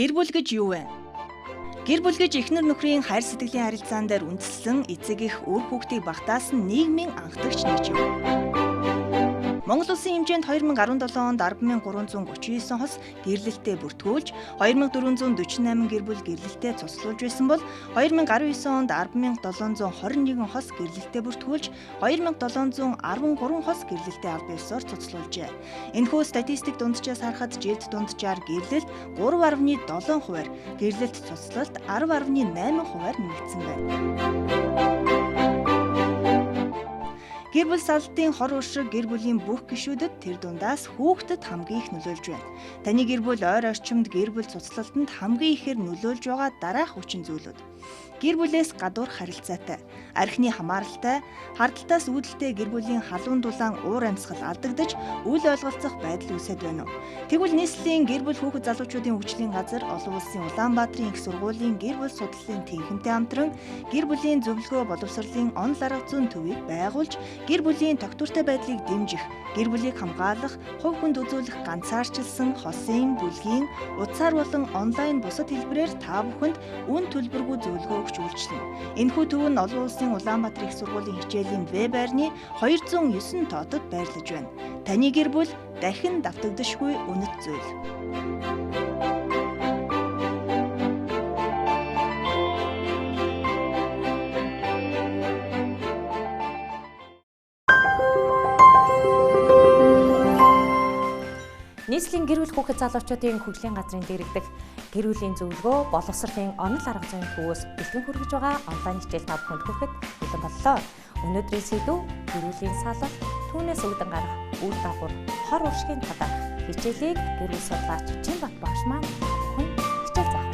Гэр бүл гэж юу вэ? Гэр бүл гэж эхнэр нөхрийн хайр сэтгэлийн харилцаан дээр үндэслэн эцэг эх үр хүүхдийг багтаасан нийгмийн анхдагч нэгж юм. Монгол Улсын хэмжээнд 2017 онд 10,339 хос гэрлэлтэд бүртгүүлж, 2,448 гэр бүл гэрлэлтэд цуцлуулж байсан бол 2019 онд 10,721 хос гэрлэлтэд бүртгүүлж, 2,713 хос гэрлэлтэд аль биесээр цуцлуулжээ. Энэхүү статистик дунджаас харахад жилд дунджаар гэрлэлт 3.7 хувиар, гэрлэлт цуцлалт 10.8 хувиар нэмэгдсэн байна. Гэр бүл саллтын хор уршиг гэр бүлийн бүх гишүүдэд тэр дундаас хүүхдэд хамгийн их нөлөөлж байна. Таны гэр бүл ойр орчимд гэр бүл цуцлалтанд хамгийн ихээр нөлөөлж байгаа дараах хүчин зүйлүүд. Гэр бүлээс гадуур харилцаатай, архины хамааралтай, хардталтаас үүдэлтэй гэр бүлийн халуун дулаан уур амьсгал алдагдаж, үл ойлголцох байдал үүсэж байна уу? Тэгвэл нийслэлийн гэр бүл хүүхэд залуучуудын хөгжлийн газар, олон улсын Улаанбаатарын их сургуулийн гэр бүл судлалын тэнхимтэй хамтран гэр бүлийн зөвлөгөө боловсролын онл арга зүйн төвийг байгуулж, гэр бүлийн тогтвортой байдлыг дэмжих, гэр бүлийг хамгаалах, хувь хүнд үзүүлэх ганцаарчилсан хосын, бүлгийн, утсаар болон онлайн бусад хэлбэрээр та бүхэнд үн төлбөргүй зөвлөгөө өгч үйлчлэнэ. Энэхүү төв нь олон улсын Улаанбаатар их сургуулийн хичээлийн веб байрны 209 тоотод байрлаж байна. Таны гэр бүл дахин давтагдашгүй үнэт зүйл. Нийслэлийн гэр бүл хүүхэд залуучуудын хөгжлийн газрын дэргэдэх гэр бүлийн зөвлөгөө боловсролын онл арга зүйн төвөөс бэлтгэн хүргэж байгаа онлайн хичээл та бүхэнд хүрэхэд бэлэн боллоо. Өнөөдрийн сэдв гэр бүлийн саллалт, түүнээс үүдэн гарах үр дагавар, хор уршигын талаар хичээлийг гэр бүл судлаач Чимбат багш маань бүхэн хичээл заах.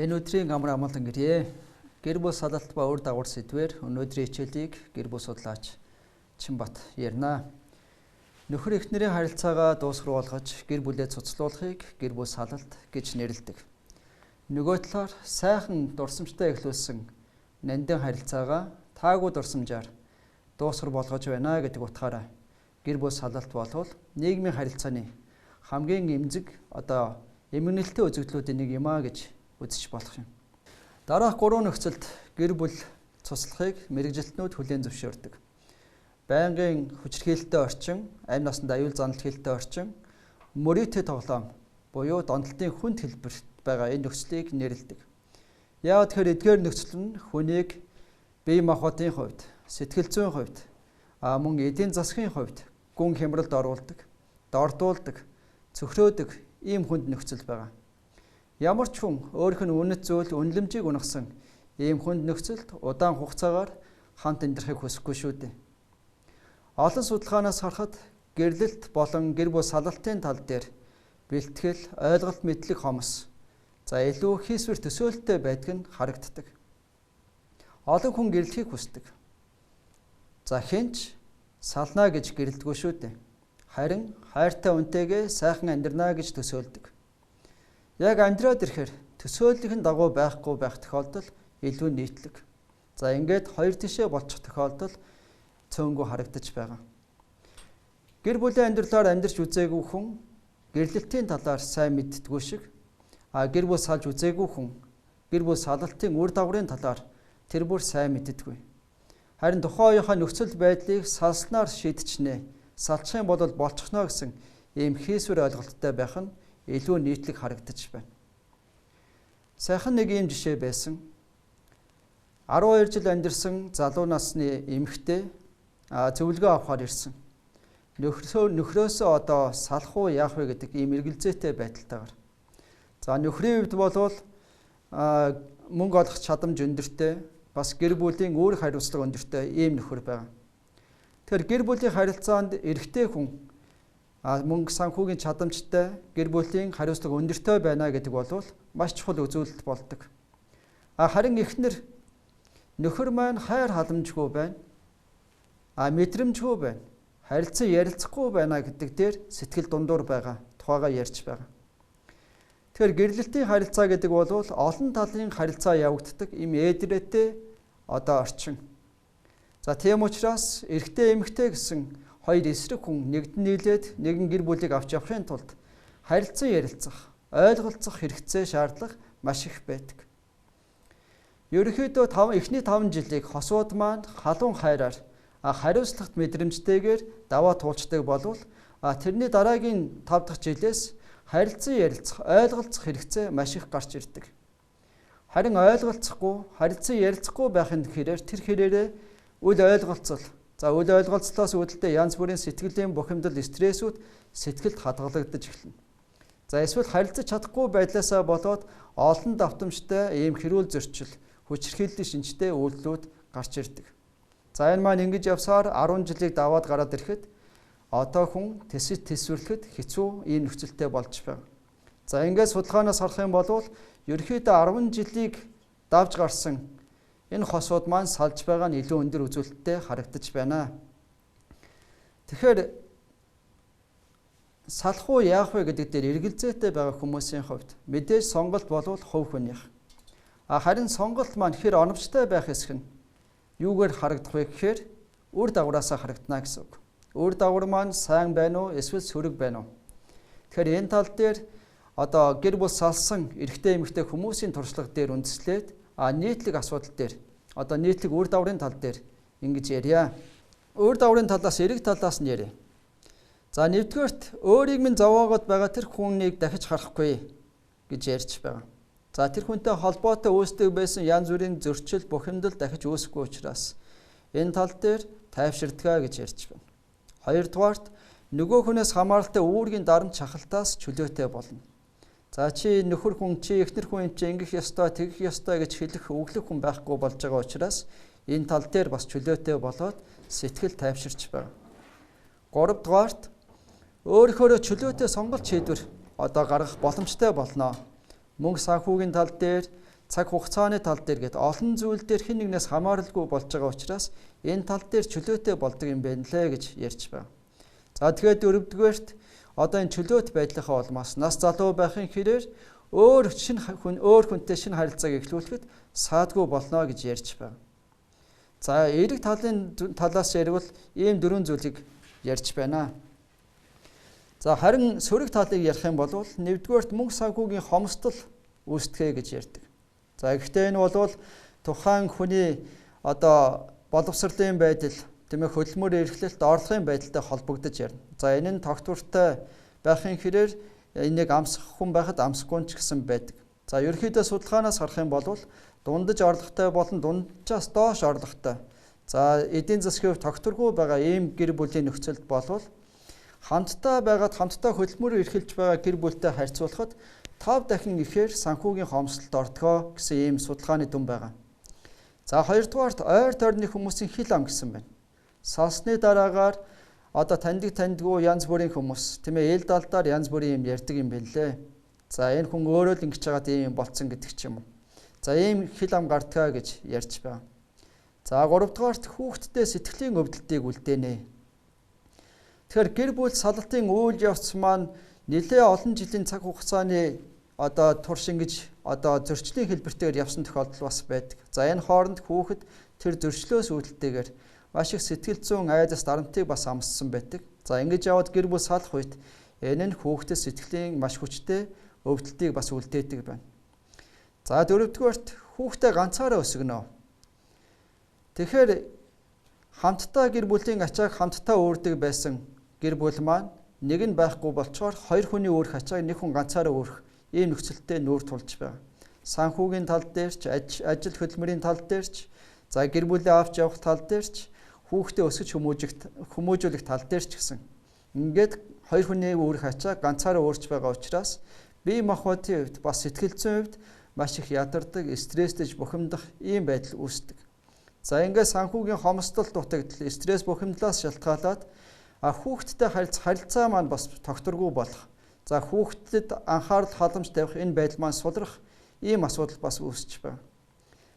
Энэ өдрийн амар амгалан гэрээ. Гэр бүл саллалт ба үр дагавар сэдвээр өнөөдрийн хичээлийг гэр бүл судлаач Чимбат ярина. Нөхөр эхнэрийн харилцаагаа дуусгар болгож гэр бүлээ цуцлуулахыг гэр бүл саллалт гэж нэрлэдэг. Нөгөө талаар сайхан дурсамжтай эхлүүлсэн нандин харилцаагаа таагүй дурсамжаар дуусгар болгож байна гэдэг утгаараа гэр бүл саллалт болвол нийгмийн харилцааны хамгийн эмзэг эмгэнэлтэй үзэгдлүүдийн нэг юм а гэж үзэж болох юм. Дараах 3 нөхцөлд гэр бүл цуцлахыг мэргэжилтнүүд хүлээн зөвшөөрдөг. Байнгын хүчирхийлэлтэй орчин, амь насанд аюул занал хэлтэй орчин, мөрөөтэй тоглоом буюу донтолтын хүнд хэлбэрт байгаа энэ нөхцөлийг нэрлэдэг. Яагаад тэгэхээр эдгээр нөхцөл нь хүнийг бие махбодын хувьд, сэтгэл зүйн хувьд, мөн эдийн засгийн хувьд гүн хямралд оруулдаг, дордуулдаг, цөхрөөдөг ийм хүнд нөхцөл байгаа. Ямар ч хүн өөрийнх нь үнэт зүйл үнэлэмжийг унагсан ийм хүнд нөхцөлд удаан хугацаагаар хамт амьдрахыг хүсэхгүй шүү дээ. Олон судалгаанаас харахад гэрлэлт болон гэр бүл саллалтын тал дээр бэлтгэл, ойлголт мэдлэг хомос илүү хийсвэр төсөөлттэй байдаг нь харагддаг. Олон хүн гэрлэхийг хүсдэг. Хинч сална гэж гэрлдэггүй шүү дээ. Харин хайртай үнтэйгээ сайхан амьдрнаа гэж төсөөлдөг. Яг амьдраад ирэхээр төсөөллийн дагуу байхгүй байх тохиолдол илүү нийтлэг. Ингээд хоёр тишээ болчих тохиолдол цөөнгөө харагдаж байгаа. Гэр бүлийн амьдралаар амьдарч үзээгүй хүн гэрлэлтийн талаар сайн мэддэггүй шиг, гэр бүл салж үзээгүй хүн гэр бүл саллалтын үр дагаврын талаар тэр бүр сайн мэддэггүй. Харин тухайн үеийнхээ нөхцөл байдлыг салснаар шийдчихнэ, салчих юм бол болчихно гэсэн ийм хийсвэр ойлголттой байх нь илүү нийтлэг харагдаж байна. Сайхан нэг ийм жишээ байсан. 12 жил амьдарсан залуу насны эмэгтэй зөвлөгөө авахар ирсэн. Нөхрөөсөө салах уу яах вэ гэдэг ийм эргэлзээтэй байдалтайгаар. Нөхрийн хувьд болвол мөнгө олох чадамж өндөртэй, бас гэр бүлийн үүрэг хариуцлага өндөртэй ийм нөхөр байгаа. Тэгэхээр гэр бүлийн харилцаанд эрэгтэй хүн мөнгө санхүүгийн чадамжтай, гэр бүлийн хариуцлага өндөртэй байна гэдэг бол маш чухал үзүүлэлт болдог. Харин эхнэр нөхөр маань хайр халамжгүй байна, мэдрэмжгүй байна, харилцан ярилцахгүй байна гэдэг дээр сэтгэл дундуур байгаа, тухайгаа ярьж байгаа. Тэгэхээр гэрлэлтийн харилцаа гэдэг бол олон талын харилцаа явагддаг ийм ээдрээтэй орчин. За тийм учраас эрэгтэй эмэгтэй гэсэн хоёр эсрэг хүн нэгдэн нийлээд нэгэн гэр бүлийг авч явахын тулд харилцан ярилцах, ойлголцох хэрэгцээ шаардлага маш их байдаг. Ерөнхийдөө эхний 5 жилийг хосууд маань халуун хайраар хариуцлагат мэдрэмжтэйгээр даваа туулцдаг болвол тэрний дараагийн 5 дахь жилээс харилцан ярилцах, ойлголцох хэрэгцээ маш их гарч ирдэг. Харин ойлголцохгүй, харилцан ярилцахгүй байхын хэрээр тэр хэрээрээ үл ойлголцол. За үл ойлголцлоос үүдэлтэй янз бүрийн сэтгэлийн бухимдал, стрессүүд сэтгэлд хадгалагдаж эхэлнэ. За эсвэл харилцаж чадахгүй байдлаасаа болоод олон давтамжтай ийм хэрүүл зөрчил, хүчирхийллийн шинжтэй үйлдэлүүд гарч ирдэг. За энэ маань ингэж явсаар 10 жилийг даваад гараад ирэхэд одоо хүн тэсвэрлэхэд хэцүү ийм нөхцөлтэй болж байна. За ингээд судалгаанаас харах юм бол ерөнхийдөө 10 жилийг давж гарсан энэ хосууд маань салж байгаа нь илүү өндөр үзүүлэлттэй харагдаж байна. Тэгэхээр салах уу яах вэ гэдэг дээр эргэлзээтэй байгаа хүмүүсийн хувьд мэдээж сонголт болвол хувь хүнийх. Харин сонголт маань хэр оновчтой байх эсэх нь юугаар харагдах вэ гэхээр үр дагавраасаа харагдана гэсэн үг. Үр дагавар маань сайн байна уу эсвэл сөрөг байна уу? Тэгэхээр энэ тал дээр одоо гэр бүл салсан эрэгтэй эмэгтэй хүмүүсийн туршлага дээр үндэслээд нийтлэг асуудал дээр одоо нийтлэг үр дагаврын тал дээр ингэж ярья. Үр дагаврын талаас эрэг талаас нь ярья. За нэгдүгээрт өөрийг минь зовоогоод байгаа тэр хүнийг дахиж харахгүй гэж ярьж байгаа. За тэр хүнтэй холбоотой үүсдэг байсан янз бүрийн зөрчил, бухимдал дахиж үүсэхгүй учраас энэ тал дээр тайвширдгаа гэж ярьж байна. Хоёрдугаарт нөгөө хүнээс хамааралтай үүргийн дарамт шахалтаас чөлөөтэй болно. За чи нөхөр хүн, чи эхнэр хүн юм чи ингэх ёстой, тэгэх ёстой гэж хэлэх өглөх хүн байхгүй болж байгаа учраас энэ тал дээр бас чөлөөтэй болоод сэтгэл тайвширч байна. Гуравдугаарт өөрийнхөө чөлөөтэй сонголт шийдвэр одоо гаргах боломжтой болно. Мөнгө санхүүгийн тал дээр, цаг хугацааны тал дээр гээд олон зүйл дээр хэн нэгнээс хамааралгүй болж байгаа учраас энэ тал дээр чөлөөтэй болдог юм байна лээ гэж ярьж байна. За тэгээд дөрөвдүгээрт одоо энэ чөлөөт байдлынхаа улмаас нас залуу байхын хэрээр өөр хүнтэй шинэ харилцааг эхлүүлэхэд саадгүй болно гэж ярьж байна. За эрэг талаас ярил ийм 4 зүйлийг ярьж байна. За харин сөрөг талыг ярих юм бол нэгдүгээрт мөнгө санхүүгийн хомсдол үүсдэгэ гэж ярьдаг. За гэхдээ энэ бол тухайн хүний одоо боловсролын байдал, тийм ээ хөдөлмөр эрхлэлт, орлогын байдалтай холбогдож ярина. За энэ нь тогтвортой байхын хэрээр энийг амсах хүн байхад амсахгүй ч гэсэн байдаг. За ерөнхийдөө судалгаанаас харах юм бол дундаж орлоготой болон дунджаас доош орлоготой. За эдийн засгийн тогтворгүй байгаа ийм гэр бүлийн нөхцөлд болвол хамтдаа хөдөлмөр эрхэлж байгаа гэр бүлтэй харьцуулахад 5 дахин ихээр санхүүгийн хомсдолд ордгоо гэсэн ийм судалгааны дүн байгаа. За хоёрдугаарт ойр тойрны хүмүүсийн хил ам гэсэн байна. Салсны дараагаар одоо таньдгүй янз бүрийн хүмүүс тийм ээ эл далдаар янз бүрийн юм ярьдаг юм бэлээ. За энэ хүн өөрөө л ингэж чагаад ийм болцсон гэдэг ч юм уу. За ийм хил ам гардгаа гэж ярьж байгаа. За гуравдугаарт хүүхдтэй сэтгэлийн өвдөлтийг үлдээнэ. Тэгэхээр гэр бүл салалтын үйл явц маань нэлээ олон жилийн цаг хугацааны одоо турш ингэж одоо зөрчлийн хэлбэртэйгээр явсан тохиолдол бас байдаг. За энэ хооронд хүүхэд тэр зөрчлөөс үүдэлтэйгээр маш их сэтгэл зүйн айдас дарамтыг бас амссан байдаг. За ингэж яваад гэр бүл салах үед энэ нь хүүхдэд сэтгэлийн маш хүчтэй өвдөлтийг бас үлдээдэг байна. За дөрөвдүгээрт хүүхдээ ганцаараа өсгөнө. Тэгэхээр хамтдаа гэр бүлийн ачааг хамтдаа өөрдөг байсан гэр бүл маань нэг нь байхгүй болчоор хоёр хүний өөрөх ачааг нэг хүн ганцаараа өөрөх ийм нөхцөлтэй нүүр тулж байгаа. Санхүүгийн тал дээр ч, ажил хөдөлмөрийн тал дээр ч, за гэр бүлээ авч явах тал дээр ч, хүүхдээ өсгөж хүмүүжүүлэх тал дээр ч гэсэн ингээд хоёр хүний өөрөх ачааг ганцаараа өөрч байгаа учраас бие махбодын хувьд бас сэтгэл зүйн хувьд маш их ядардаг, стресстэй бухимдах ийм байдал үүсдэг. За ингээд санхүүгийн хомсдол дутагдал, стресс бухимдлаас шалтгаалаад хүүхдтэй харилцаа маань бас тогтворгүй болох. За хүүхдэд анхаарал халамж тавих энэ байдал маань сулрах ийм асуудал бас үүсэж байна.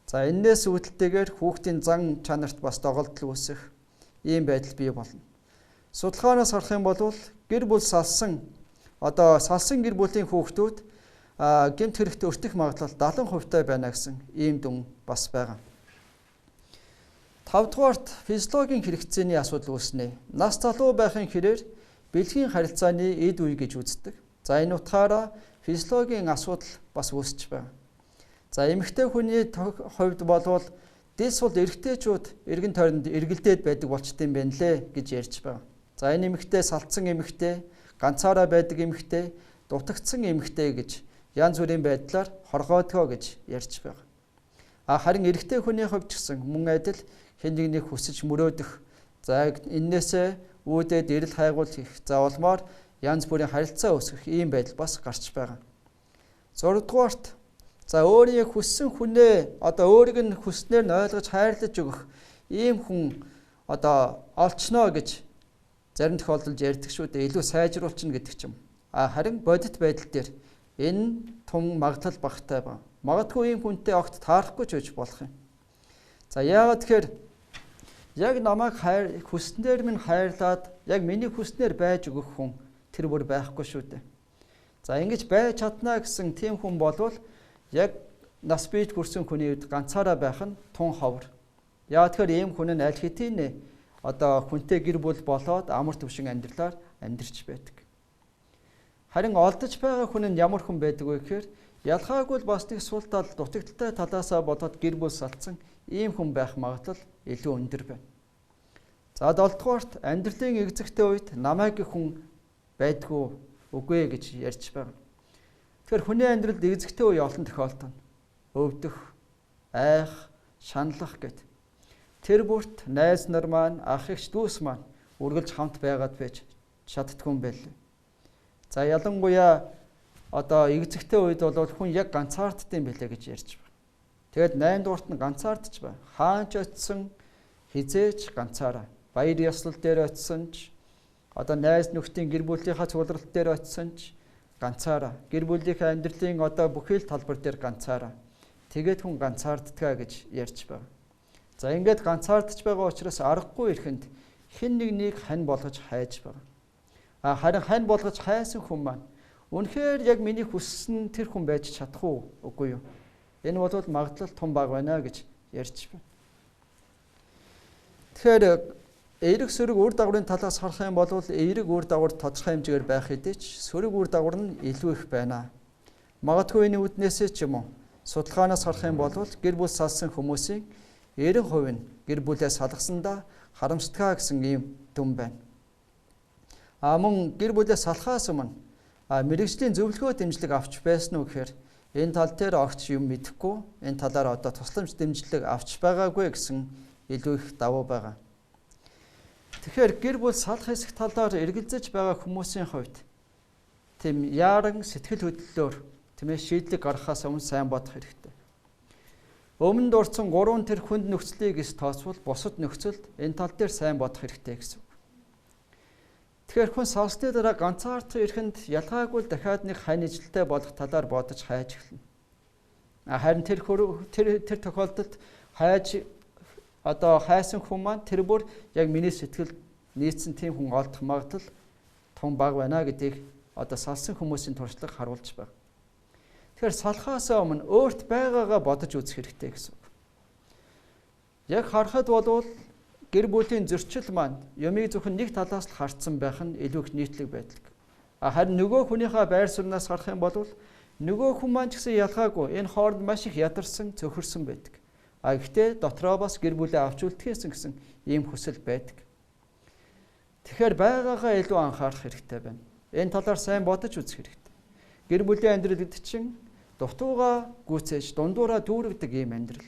За энээс үүдэлтэйгээр хүүхдийн зан чанарт бас доголдол үүсэх ийм байдал бий болно. Судалгаанаас харах юм бол гэр бүл салсан гэр бүлийн хүүхдүүд гэмт хэрэгт өртөх магадлал 70% байна гэсэн ийм дүн бас байгаа. За 11 5-дугаарт физиологийн хэрэгцээний асуудал үүснэ. Нас залуу байхын хэрээр бэлгийн харилцааны эд үе гэж үздэг. За энэ утгаараа физиологийн асуудал бас үүсэж байна. За эмэгтэй хүний хувьд болвол дис бол эрэгтэйчүүд эргэн тойронд эргэлдээд байдаг болчтой юм байна лээ гэж ярьж байгаа. За энэ эмэгтэй салцсан эмэгтэй, ганцаараа байдаг эмэгтэй, дутагдсан эмэгтэй гэж янз бүрийн байдлаар хоргоодгоо гэж ярьж байгаа. Харин эрэгтэй хүний хувьд ч гэсэн мөн адил хэн нэгнийг хүсэж мөрөөдөх, за эннээсээ үүдээд эрэл хайгуул хийх, за улмаар янз бүрийн харилцаа үүсгэх ийм байдал бас гарч байгаа. 6-дугаарт за өөрийн хүссэн хүнээ өөрийг нь хүснээр нь ойлгож хайрлаж өгөх ийм хүн олчноо гэж зарим тохиолдолд ярьдаг шүү дээ. Илүү сайжруулчихна гэдэг ч юм. Харин бодит байдал дээр энэ тун магадлал багтай байна. Магадгүй ийм хүнтэй огт таарахгүй ч байж болох юм. За яагаад тэгэхээр яг намайг хүснээр минь хайрлаад яг миний хүснээр байж өгөх хүн тэр бүр байхгүй шүү дээ. За ингэж байж чадна гэсэн тийм хүн болвол яг нас бийд хүрсэн хүний үед ганцаараа байх нь тун ховор. Яагаад тэгэхээр ийм хүн нь аль хэдийн хүнтэй гэр бүл болоод амар төвшин амьдралаар амьдарч байдаг. Харин олдож байгаа хүн нь ямар хүн байдаг вэ гэхээр ялгаагүй бас нэг сул тал дутагдaltaй талаасаа бодоод гэр бүл салцсан ийм хүн байх магадлал илүү өндөр байна. За 7-дугаарт амьдралын эгзэгтэй үед намайг гэх хүн байдгүй үгүй гэж ярьж байгаа. Тэгэхээр хүний амьдралд эгзэгтэй үе олон тохиолдоно. Өвдөх, айх, шаналлах гэд. Тэр бүрт найз нар маань, ах эгч дүүс маань үргэлж хамт байгаад байж чаддгүй юм байлээ. За ялангуяа эгзэгтэй үед бол хүн яг ганцаарддаг юм байлээ гэж ярьж байна. Тэгэд 8-дугаарт нь ганцаардж байна. Хаач очисон хизээч ганцаараа. Баяр ёслол дээр очисон ч найз нөхдийн гэр бүлийнхаа цугларалт дээр очисон ч ганцаараа. Гэр бүлийнхээ амьдралын бүхэл талбар дээр ганцаараа. Тэгээд хүн ганцаарддгаа гэж ярьж байна. За ингээд ганцаардж байгаа учраас аргагүй ирэхэнд хэн нэгнийг хань болгож хайж байна. Харин хань болгож хайсан хүн маань үнэхээр яг миний хүссэн тэр хүн байж чадах үгүй юу? Энэ бол магадлал том бага байна гэж ярьж байна. Тэгэхээр эерэг сөрөг үр дагаврын талаас харах юм бол эерэг үр дагавар тодорхой хэмжээгээр байх хэдий ч сөрөг үр дагавар нь илүү их байна. Магадгүй энэ үднээсээ ч юм уу судалгаанаас харах юм бол гэр бүл салсан хүмүүсийн 90% нь гэр бүлээ салгасандаа харамсдгаа гэсэн ийм дүн байна. Мөн гэр бүлээ салхаас өмнө мэрэгжлийн зөвлөгөө дэмжлэг авч байсан уу гэхээр энэ тал дээр огч юм мэдэхгүй, энэ талаар тусламж дэмжлэг авч байгаагүй гэсэн илүү их давуу байгаа. Тэгэхээр гэр бүл салах хэсэг талаар эргэлзэж байгаа хүмүүсийн хувьд тийм яаран сэтгэл хөдлөлөөр шийдлэг гаргахаас өмнө сайн бодох хэрэгтэй. Өмнө дурдсан 3 тэр хүнд нөхцөлийг тооцвол бусад нөхцөлд энэ тал дээр сайн бодох хэрэгтэй гэсэн. Тэгэхээр хүн салсны дараа ганцаардах ирэхэнд ялгаагүй дахиад нэг хань ижилтэй болох талаар бодож хайж эхэлнэ. Харин тэр тохиолдолд хайсан хүн маань тэр бүр яг миний сэтгэл нийцсэн тийм хүн олдох магадлал том бага байна гэдгийг салсан хүмүүсийн туршлага харуулж байна. Тэгэхээр салхаас өмнө өөрт байгаагаа бодож үзэх хэрэгтэй гэсэн үг. Яг харахад бол гэр бүлийн зөрчил маань юмыг зөвхөн нэг талаас л харцсан байх нь илүү их нийтлэг байдаг. Харин нөгөө хүнийхээ байр сууриас харах юм бол нөгөө хүн маань ч гэсэн ялгаагүй энэ хооронд маш их ядарсан, цөхөрсөн байдаг. Гэхдээ дотроо бас гэр бүлээ авч үлдэхээсэн гэсэн ийм хүсэл байдаг. Тэгэхээр байгаагаа илүү анхаарах хэрэгтэй байна. Энэ талаар сайн бодож үзэх хэрэгтэй. Гэр бүлийн амьдрал гэдэг чинь дутууга гүйцээж дундуураа дүүргдэг ийм амьдрал.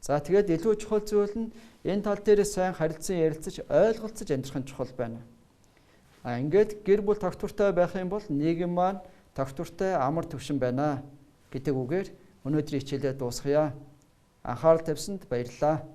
За тэгээд илүү чухал зүйл нь энэ тал дээр сайн харилцан ярилцаж ойлголцож амьдрах нь чухал байна. Ингээд гэр бүл тогтвортой байх юм бол нийгэм маань тогтвортой амар төвшин байна гэдэг үгээр өнөөдрийн хичээлээ дуусгая. Анхаарал тавьсанд баярлалаа.